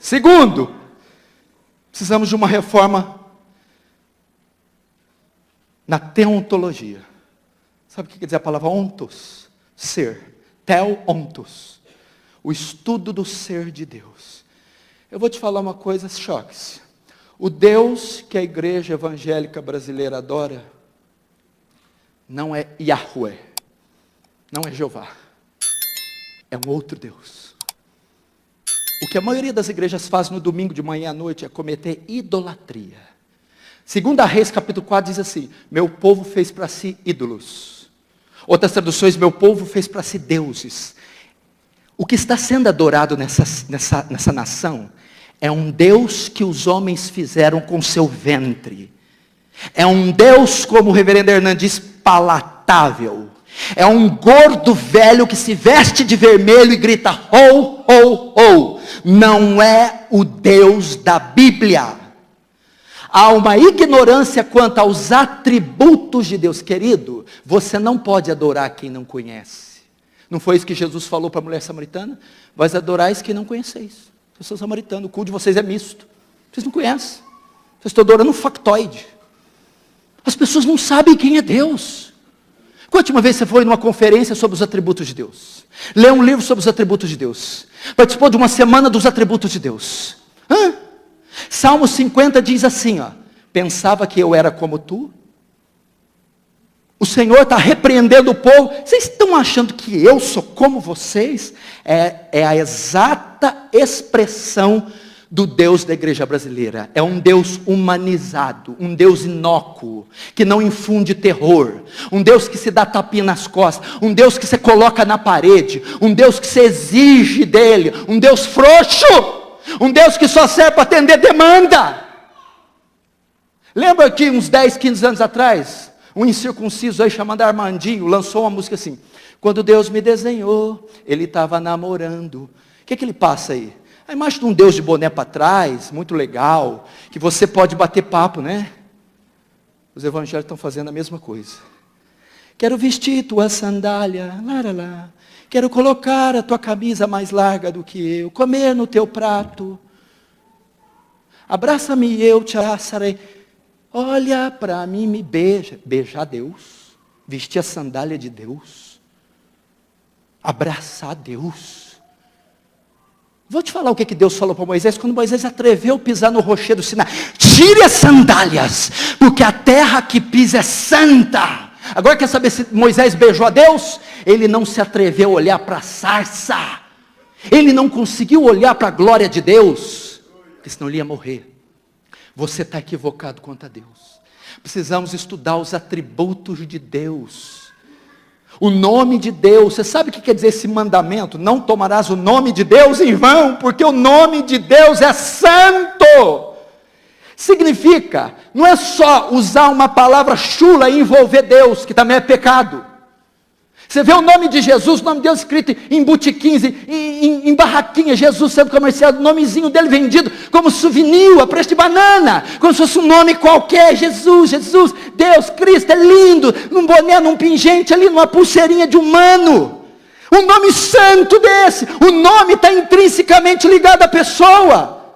Segundo, precisamos de uma reforma na teontologia. Sabe o que quer dizer a palavra ontos? Ser. Theontos. O estudo do ser de Deus. Eu vou te falar uma coisa, choque-se. O Deus que a igreja evangélica brasileira adora, não é Yahweh, não é Jeová. É um outro Deus. O que a maioria das igrejas faz no domingo de manhã à noite é cometer idolatria. 2 Reis capítulo 4 diz assim: meu povo fez para si ídolos. Outras traduções: meu povo fez para si deuses. O que está sendo adorado nessa nação é um Deus que os homens fizeram com seu ventre. É um Deus, como o reverendo Hernandes diz, palatável. É um gordo velho que se veste de vermelho e grita ho, ho, ho. Não é o Deus da Bíblia. Há uma ignorância quanto aos atributos de Deus. Querido, você não pode adorar quem não conhece. Não foi isso que Jesus falou para a mulher samaritana? Vós adorais quem não conheceis. Eu sou samaritano, o culto de vocês é misto. Vocês não conhecem. Vocês estão adorando um factoide. As pessoas não sabem quem é Deus. Qual a última vez você foi numa conferência sobre os atributos de Deus? Leu um livro sobre os atributos de Deus? Participou de uma semana dos atributos de Deus? Salmo 50 diz assim, ó: pensava que eu era como tu? O Senhor está repreendendo o povo. Vocês estão achando que eu sou como vocês? É a exata expressão do Deus da igreja brasileira. É um Deus humanizado, um Deus inócuo, que não infunde terror, um Deus que se dá tapinha nas costas, um Deus que você coloca na parede, um Deus que se exige dele, um Deus frouxo, um Deus que só serve para atender demanda. Lembra que uns 10, 15 anos atrás, um incircunciso aí chamado Armandinho lançou uma música assim: quando Deus me desenhou, Ele estava namorando. O que ele passa aí? A imagem de um Deus de boné para trás, muito legal, que você pode bater papo, né? Os evangélicos estão fazendo a mesma coisa. Quero vestir tua sandália, lá. Quero colocar a tua camisa mais larga do que eu, comer no teu prato. Abraça-me e eu te abraçarei. Olha para mim, me beija. Beijar Deus, vestir a sandália de Deus, abraçar Deus. Vou te falar o que Deus falou para Moisés, quando Moisés atreveu a pisar no rochedo do Sinai: tire as sandálias, porque a terra que pisa é santa. Agora quer saber se Moisés beijou a Deus? Ele não se atreveu a olhar para a sarça, ele não conseguiu olhar para a glória de Deus, porque senão ele ia morrer. Você está equivocado quanto a Deus. Precisamos estudar os atributos de Deus, o nome de Deus. Você sabe o que quer dizer esse mandamento? Não tomarás o nome de Deus em vão, porque o nome de Deus é santo. Significa, não é só usar uma palavra chula e envolver Deus, que também é pecado. Você vê o nome de Jesus, o nome de Deus escrito em botiquins, em barraquinha, Jesus sendo comerciado, o nomezinho dele vendido como souvenir, a preço de banana, como se fosse um nome qualquer. Jesus, Deus, Cristo, é lindo, num boné, num pingente ali, numa pulseirinha de humano. Um nome santo desse, o nome está intrinsecamente ligado à pessoa.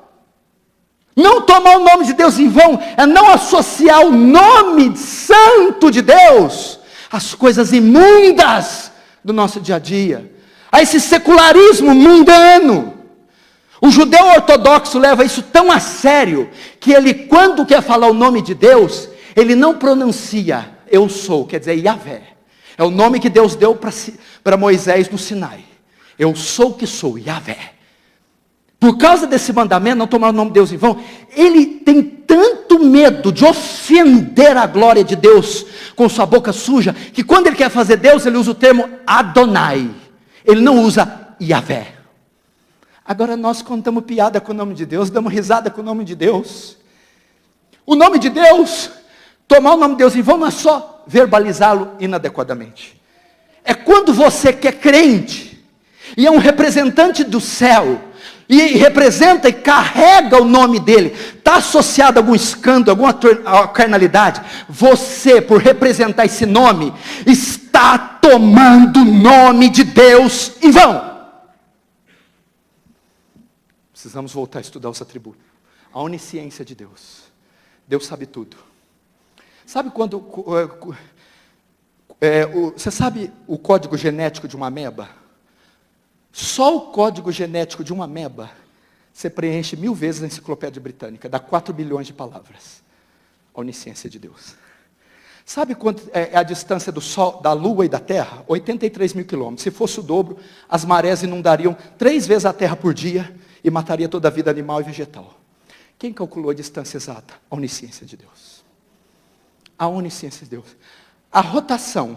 Não tomar o nome de Deus em vão é não associar o nome santo de Deus às coisas imundas do nosso dia a dia, a esse secularismo mundano. O judeu ortodoxo leva isso tão a sério, que ele, quando quer falar o nome de Deus, ele não pronuncia eu sou, quer dizer Yahvé. É o nome que Deus deu para Moisés no Sinai. Eu sou o que sou, Yahvé. Por causa desse mandamento, não tomar o nome de Deus em vão, ele tem tanto medo de ofender a glória de Deus com sua boca suja, que quando ele quer fazer Deus, ele usa o termo Adonai. Ele não usa Yahvé. Agora nós contamos piada com o nome de Deus, damos risada com o nome de Deus. O nome de Deus, tomar o nome de Deus em vão não é só verbalizá-lo inadequadamente. É quando você que é crente, e é um representante do céu, e representa e carrega o nome dele, está associado a algum escândalo, alguma carnalidade, você, por representar esse nome, está tomando o nome de Deus em vão. Precisamos voltar a estudar os atributos. A onisciência de Deus. Deus sabe tudo. Sabe quando... você sabe o código genético de uma ameba? Só o código genético de uma ameba, você preenche 1000 vezes a enciclopédia britânica. Dá 4 bilhões de palavras. A onisciência de Deus. Sabe quanto é a distância do Sol, da Lua e da Terra? 83 mil quilômetros. Se fosse o dobro, as marés inundariam 3 vezes a Terra por dia e mataria toda a vida animal e vegetal. Quem calculou a distância exata? A onisciência de Deus. A onisciência de Deus. A rotação,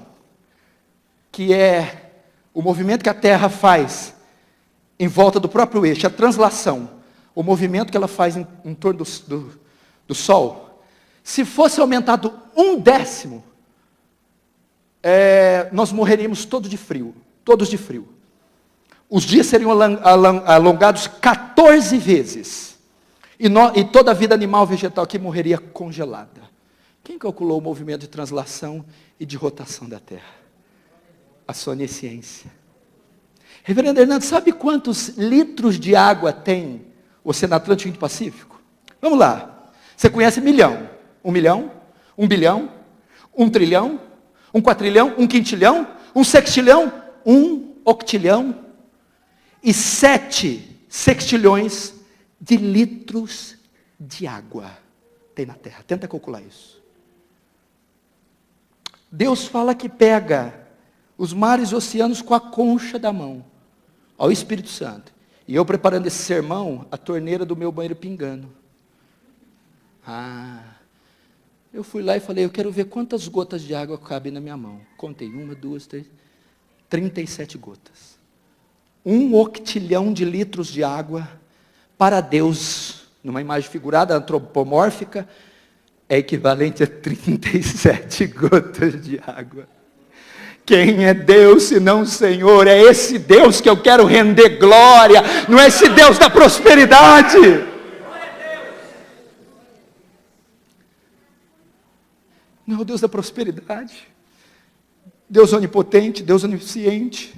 que é o movimento que a Terra faz em volta do próprio eixo, a translação, o movimento que ela faz em torno do Sol, se fosse aumentado 1/10, nós morreríamos todos de frio. Os dias seriam alongados 14 vezes. E toda a vida animal e vegetal aqui morreria congelada. Quem calculou o movimento de translação e de rotação da Terra? A sua onisciência. Reverendo Hernando, sabe quantos litros de água tem o Oceano Atlântico e o Pacífico? Vamos lá. Você conhece milhão? 1 milhão? 1 bilhão? 1 trilhão? 1 quatrilhão? 1 quintilhão? 1 sextilhão? 1 octilhão? E 7 sextilhões de litros de água tem na Terra. Tenta calcular isso. Deus fala que pega os mares e oceanos com a concha da mão. Ao Espírito Santo. E eu preparando esse sermão, a torneira do meu banheiro pingando. Eu fui lá e falei, eu quero ver quantas gotas de água cabem na minha mão. Contei, 1, 2, 3, 37 gotas. 1 octilhão de litros de água, para Deus, numa imagem figurada, antropomórfica, é equivalente a 37 gotas de água. Quem é Deus senão o Senhor? É esse Deus que eu quero render glória, não é esse Deus da prosperidade. Não é o Deus da prosperidade. Deus onipotente, Deus onisciente,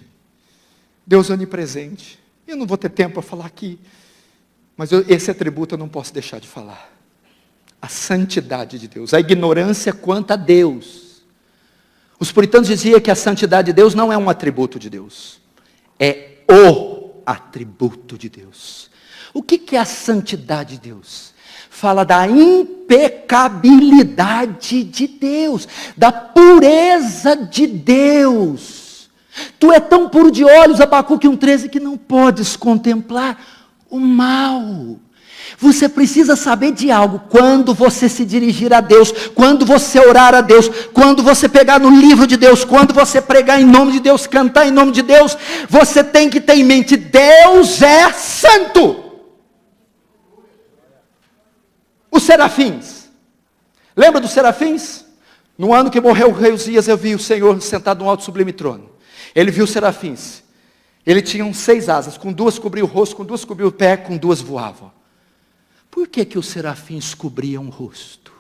Deus onipresente. Eu não vou ter tempo para falar aqui, mas esse atributo eu não posso deixar de falar. A santidade de Deus, a ignorância quanto a Deus. Os puritanos diziam que a santidade de Deus não é um atributo de Deus. É o atributo de Deus. O que é a santidade de Deus? Fala da impecabilidade de Deus, da pureza de Deus. Tu é tão puro de olhos, Abacuque 1,13, que não podes contemplar o mal. Você precisa saber de algo, quando você se dirigir a Deus, quando você orar a Deus, quando você pegar no livro de Deus, quando você pregar em nome de Deus, cantar em nome de Deus, você tem que ter em mente, Deus é santo. Os serafins, lembra dos serafins? No ano que morreu o rei Uzias, eu vi o Senhor sentado no alto sublime trono. Ele viu os serafins, ele tinha 6 asas, com 2 cobria o rosto, com 2 cobria o pé, com 2 voavam. Por que os serafins cobriam o rosto?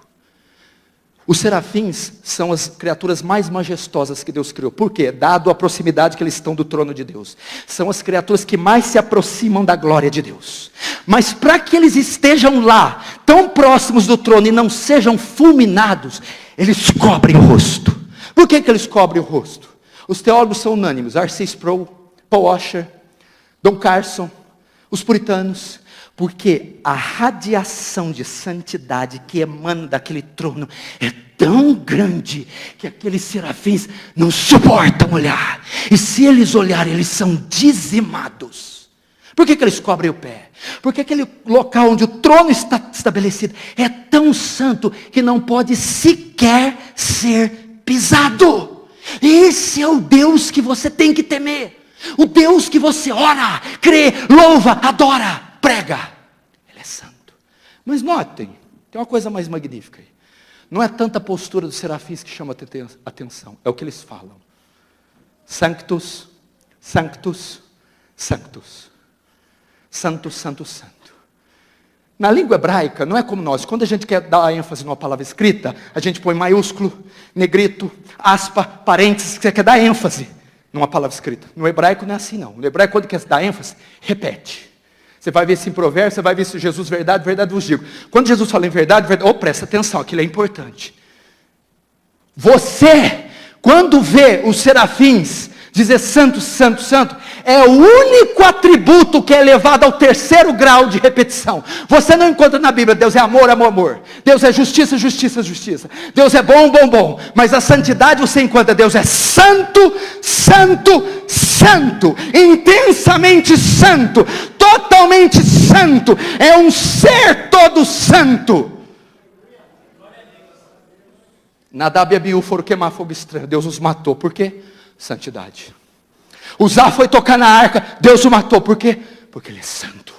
Os serafins são as criaturas mais majestosas que Deus criou. Por quê? Dado a proximidade que eles estão do trono de Deus. São as criaturas que mais se aproximam da glória de Deus. Mas para que eles estejam lá, tão próximos do trono e não sejam fulminados, eles cobrem o rosto. Por que eles cobrem o rosto? Os teólogos são unânimes. R.C. Sproul, Paul Washer, Don Carson, os puritanos. Porque a radiação de santidade que emana daquele trono é tão grande que aqueles serafins não suportam olhar. E se eles olharem, eles são dizimados. Por que eles cobrem o pé? Porque aquele local onde o trono está estabelecido é tão santo que não pode sequer ser pisado. Esse é o Deus que você tem que temer. O Deus que você ora, crê, louva, adora. Prega, ele é santo. Mas notem, tem uma coisa mais magnífica aí. Não é tanta a postura dos serafins que chama a atenção, é o que eles falam. Sanctus, sanctus, sanctus. Santo, santo, santo. Na língua hebraica, não é como nós. Quando a gente quer dar ênfase numa palavra escrita, a gente põe maiúsculo, negrito, aspa, parênteses, que você quer dar ênfase numa palavra escrita. No hebraico não é assim não. No hebraico, quando quer dar ênfase, repete. Você vai ver isso em Provérbios, você vai ver isso em Jesus, verdade, verdade vos digo. Quando Jesus fala em verdade, presta atenção, aquilo é importante. Você, quando vê os serafins dizer santo, santo, santo, é o único atributo que é elevado ao 3º grau de repetição. Você não encontra na Bíblia, Deus é amor, amor, amor. Deus é justiça, justiça, justiça. Deus é bom, bom, bom. Mas a santidade você encontra, Deus é santo, santo, santo. Intensamente santo, totalmente santo. É um ser todo santo. Nadab e Abiú foram queimar fogo estranho, Deus os matou. Por quê? Santidade. Uzá foi tocar na arca, Deus o matou. Por quê? Porque ele é santo.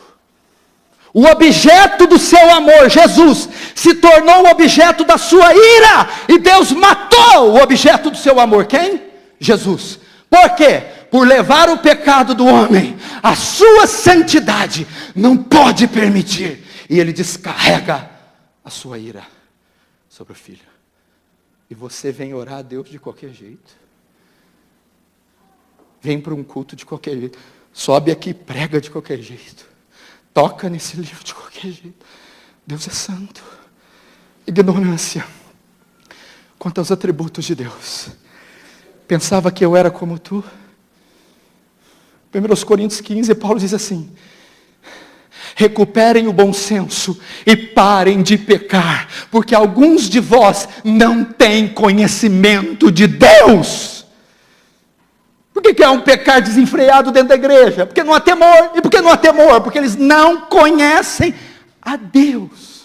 O objeto do seu amor, Jesus, se tornou o objeto da sua ira, e Deus matou o objeto do seu amor. Quem? Jesus. Por quê? Por levar o pecado do homem. A sua santidade não pode permitir, e ele descarrega a sua ira sobre o filho. E você vem orar a Deus de qualquer jeito. Vem para um culto de qualquer jeito. Sobe aqui e prega de qualquer jeito. Toca nesse livro de qualquer jeito. Deus é santo. Ignorância quanto aos atributos de Deus. Pensava que eu era como tu. 1 Coríntios 15, Paulo diz assim: recuperem o bom senso e parem de pecar, porque alguns de vós não têm conhecimento de Deus. Por que é um pecar desenfreado dentro da igreja? Porque não há temor. E por que não há temor? Porque eles não conhecem a Deus.